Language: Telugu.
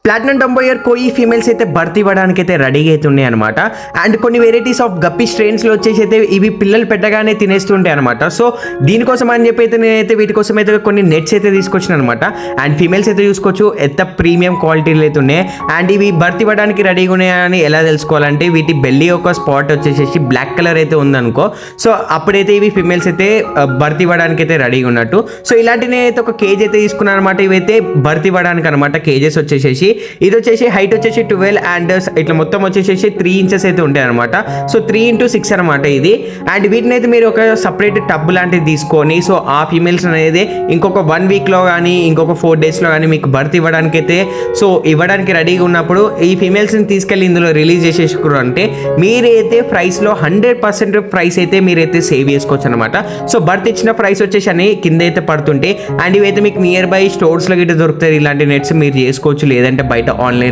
ప్లాటినం డంబోయర్ కోయి ఫీమేల్స్ అయితే బర్త్ ఇవ్వడానికి అయితే రెడీగా అయితే ఉన్నాయి అనమాట. అండ్ కొన్ని వెరైటీస్ ఆఫ్ గప్పి స్ట్రెయిన్స్లో వచ్చేసి అయితే ఇవి పిల్లలు పెట్టగానే తినేస్తుంటాయి అనమాట. సో దీనికోసం అని చెప్పి అయితే నేనైతే వీటి కోసం అయితే కొన్ని నెట్స్ అయితే తీసుకొచ్చిన అనమాట. అండ్ ఫీమేల్స్ అయితే చూసుకోవచ్చు ఎంత ప్రీమియం క్వాలిటీలు అయితే ఉన్నాయి. అండ్ ఇవి బర్త్ ఇవ్వడానికి రెడీగా ఉన్నాయని ఎలా తెలుసుకోవాలంటే వీటి బెల్లీ ఒక స్పాట్ వచ్చేసి బ్లాక్ కలర్ అయితే ఉందనుకో, సో అప్పుడైతే ఇవి ఫీమేల్స్ అయితే బర్త్ ఇవ్వడానికి అయితే రెడీగా ఉన్నట్టు. సో ఇలాంటి నేనైతే ఒక కేజీ అయితే తీసుకున్నాను అనమాట. ఇవైతే బర్త్ ఇవ్వడానికి అనమాట. కేజెస్ వచ్చేసి ఇది వచ్చేసి హైట్ వచ్చేసి 12 అండ్ ఇట్లా మొత్తం వచ్చేసి 3 ఇంచెస్ అయితే ఉంటాయి అనమాట. సో 3x6 అనమాట ఇది. అండ్ వీటిని అయితే మీరు ఒక సపరేట్ టబ్ లాంటిది తీసుకొని సో ఆ ఫీమేల్స్ అనేది ఇంకొక 1 వీక్లో కానీ ఇంకొక 4 డేస్లో కానీ మీకు బర్త్ ఇవ్వడానికి అయితే సో ఇవ్వడానికి రెడీగా ఉన్నప్పుడు ఈ ఫీమేల్స్ని తీసుకెళ్ళి ఇందులో రిలీజ్ చేసేసుకున్నారు అంటే మీరైతే ప్రైస్లో 100% ప్రైస్ అయితే మీరైతే సేవ్ చేసుకోవచ్చు అనమాట. సో బర్త్ ఇచ్చిన ప్రైస్ వచ్చేసి అని కింద అయితే పడుతుంటే అండ్ ఇవైతే మీకు నియర్ బై స్టోర్స్లో గిట్ట దొరుకుతాయి. ఇలాంటి నెట్స్ మీరు చేసుకోవచ్చు, లేదంటే బయట ఆన్లైన్